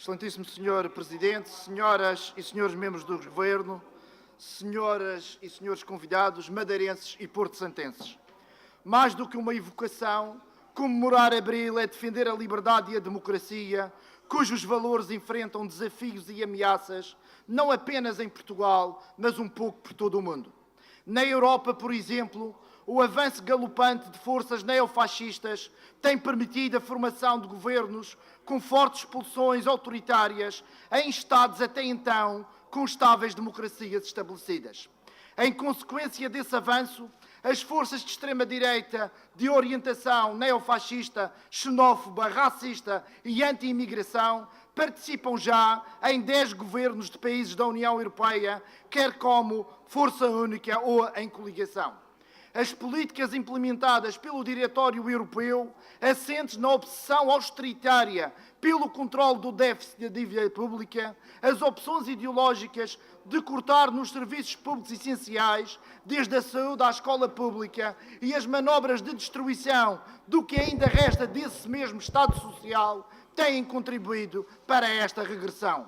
Excelentíssimo Senhor Presidente, senhoras e senhores membros do Governo, senhoras e senhores convidados, madeirenses e porto-santenses. Mais do que uma evocação, comemorar Abril é defender a liberdade e a democracia, cujos valores enfrentam desafios e ameaças, não apenas em Portugal, mas um pouco por todo o mundo. Na Europa, por exemplo, o avanço galopante de forças neofascistas tem permitido a formação de governos com fortes pulsões autoritárias em Estados até então com estáveis democracias estabelecidas. Em consequência desse avanço, as forças de extrema-direita de orientação neofascista, xenófoba, racista e anti-imigração participam já em 10 governos de países da União Europeia, quer como força única ou em coligação. As políticas implementadas pelo Diretório Europeu, assentes na obsessão austeritária pelo controle do déficit da dívida pública, as opções ideológicas de cortar nos serviços públicos essenciais, desde a saúde à escola pública, e as manobras de destruição do que ainda resta desse mesmo Estado Social, têm contribuído para esta regressão.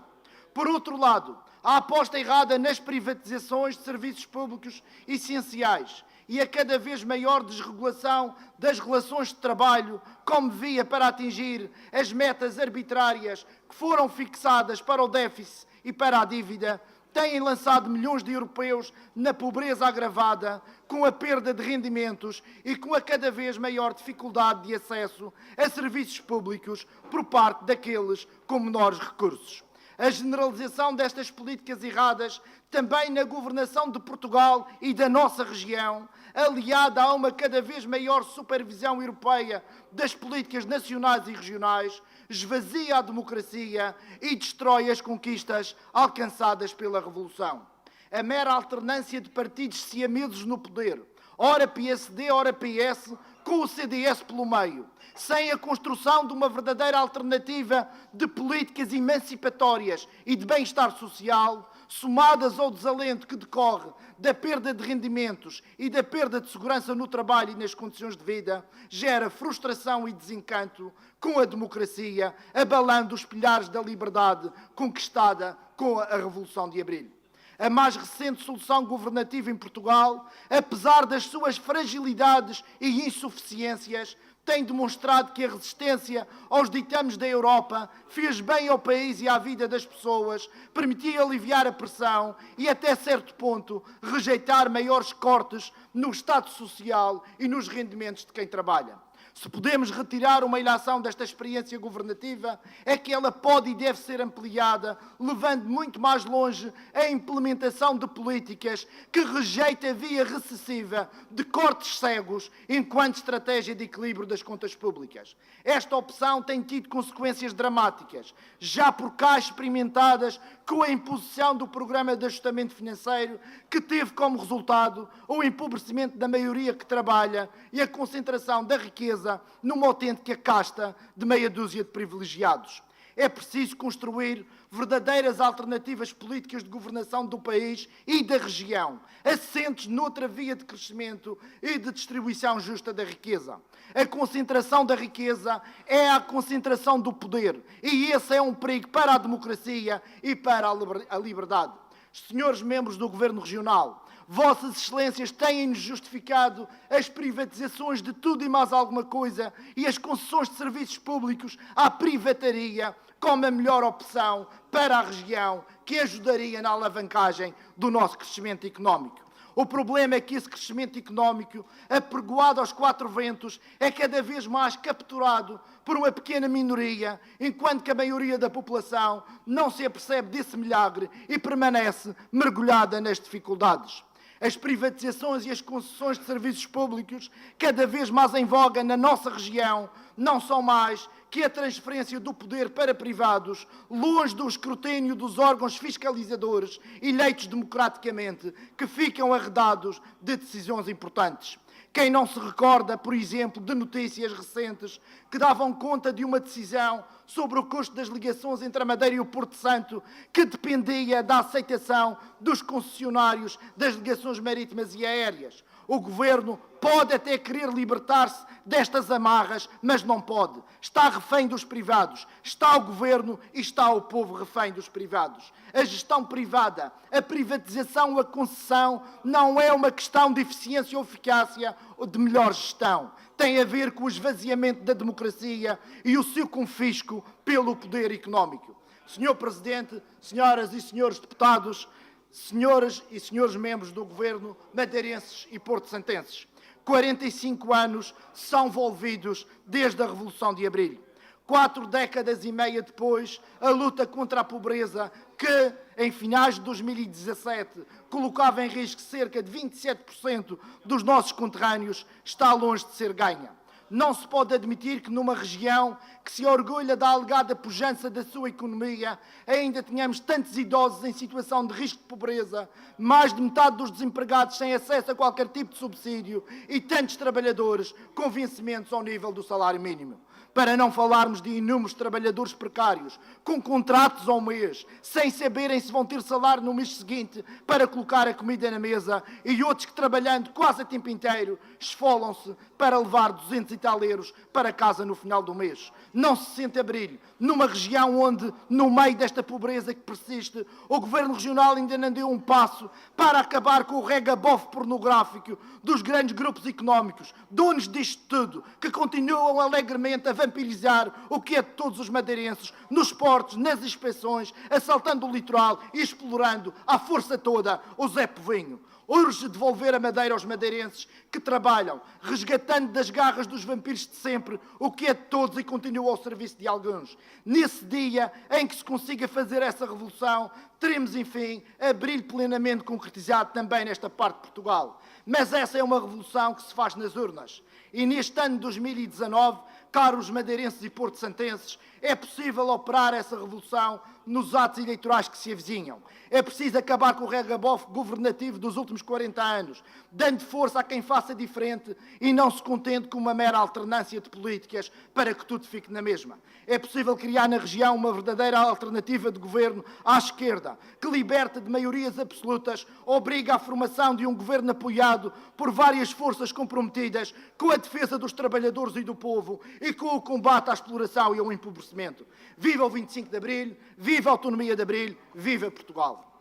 Por outro lado, a aposta errada nas privatizações de serviços públicos essenciais e a cada vez maior desregulação das relações de trabalho como via para atingir as metas arbitrárias que foram fixadas para o déficit e para a dívida, têm lançado milhões de europeus na pobreza agravada, com a perda de rendimentos e com a cada vez maior dificuldade de acesso a serviços públicos por parte daqueles com menores recursos. A generalização destas políticas erradas, também na governação de Portugal e da nossa região, aliada a uma cada vez maior supervisão europeia das políticas nacionais e regionais, esvazia a democracia e destrói as conquistas alcançadas pela Revolução. A mera alternância de partidos siameses no poder, ora PSD, ora PS, com o CDS pelo meio, sem a construção de uma verdadeira alternativa de políticas emancipatórias e de bem-estar social, somadas ao desalento que decorre da perda de rendimentos e da perda de segurança no trabalho e nas condições de vida, gera frustração e desencanto com a democracia, abalando os pilares da liberdade conquistada com a Revolução de Abril. A mais recente solução governativa em Portugal, apesar das suas fragilidades e insuficiências, tem demonstrado que a resistência aos ditames da Europa fez bem ao país e à vida das pessoas, permitiu aliviar a pressão e, até certo ponto, rejeitar maiores cortes no Estado Social e nos rendimentos de quem trabalha. Se podemos retirar uma ilação desta experiência governativa, é que ela pode e deve ser ampliada, levando muito mais longe a implementação de políticas que rejeita a via recessiva de cortes cegos enquanto estratégia de equilíbrio das contas públicas. Esta opção tem tido consequências dramáticas, já por cá experimentadas com a imposição do Programa de Ajustamento Financeiro, que teve como resultado o empobrecimento da maioria que trabalha e a concentração da riqueza numa autêntica casta de meia dúzia de privilegiados. É preciso construir verdadeiras alternativas políticas de governação do país e da região, assentes noutra via de crescimento e de distribuição justa da riqueza. A concentração da riqueza é a concentração do poder, e esse é um perigo para a democracia e para a liberdade. Senhores membros do Governo Regional, Vossas Excelências têm-nos justificado as privatizações de tudo e mais alguma coisa e as concessões de serviços públicos à privataria como a melhor opção para a região que ajudaria na alavancagem do nosso crescimento económico. O problema é que esse crescimento económico, apregoado aos quatro ventos, é cada vez mais capturado por uma pequena minoria, enquanto que a maioria da população não se apercebe desse milagre e permanece mergulhada nas dificuldades. As privatizações e as concessões de serviços públicos, cada vez mais em voga na nossa região, não são mais que a transferência do poder para privados, longe do escrutínio dos órgãos fiscalizadores eleitos democraticamente, que ficam arredados de decisões importantes. Quem não se recorda, por exemplo, de notícias recentes que davam conta de uma decisão sobre o custo das ligações entre a Madeira e o Porto Santo, que dependia da aceitação dos concessionários das ligações marítimas e aéreas? O Governo pode até querer libertar-se destas amarras, mas não pode. Está refém dos privados. Está o Governo e está o povo refém dos privados. A gestão privada, a privatização, a concessão, não é uma questão de eficiência ou eficácia ou de melhor gestão. Tem a ver com o esvaziamento da democracia e o seu confisco pelo poder económico. Senhor Presidente, senhoras e senhores deputados, senhoras e senhores membros do Governo, madeirenses e porto-santenses, 45 anos são envolvidos desde a Revolução de Abril. 4 décadas e meia depois, a luta contra a pobreza, que em finais de 2017 colocava em risco cerca de 27% dos nossos conterrâneos, está longe de ser ganha. Não se pode admitir que numa região que se orgulha da alegada pujança da sua economia, ainda tenhamos tantos idosos em situação de risco de pobreza, mais de metade dos desempregados sem acesso a qualquer tipo de subsídio e tantos trabalhadores com vencimentos ao nível do salário mínimo. Para não falarmos de inúmeros trabalhadores precários, com contratos ao mês, sem saberem se vão ter salário no mês seguinte para colocar a comida na mesa, e outros que, trabalhando quase a tempo inteiro, esfolam-se para levar 200 e tal euros para casa no final do mês. Não se sente Abril, numa região onde, no meio desta pobreza que persiste, o Governo Regional ainda não deu um passo para acabar com o regabof pornográfico dos grandes grupos económicos, donos disto tudo, que continuam alegremente a vampirizar o que é de todos os madeirenses, nos portos, nas inspeções, assaltando o litoral e explorando à força toda o Zé Povinho. Urge devolver a Madeira aos madeirenses que trabalham, resgatando das garras dos vampiros de sempre o que é de todos e continua ao serviço de alguns. Nesse dia em que se consiga fazer essa revolução, teremos, enfim, Abril plenamente concretizado também nesta parte de Portugal. Mas essa é uma revolução que se faz nas urnas. E neste ano de 2019, caros madeirenses e porto-santenses, é possível operar essa revolução nos atos eleitorais que se avizinham. É preciso acabar com o regabof governativo dos últimos 40 anos, dando força a quem faça diferente e não se contente com uma mera alternância de políticas para que tudo fique na mesma. É possível criar na região uma verdadeira alternativa de governo à esquerda, que liberta de maiorias absolutas, obriga à formação de um governo apoiado por várias forças comprometidas com a defesa dos trabalhadores e do povo e com o combate à exploração e ao empobrecimento. Viva o 25 de Abril, viva a autonomia de Abril, viva Portugal!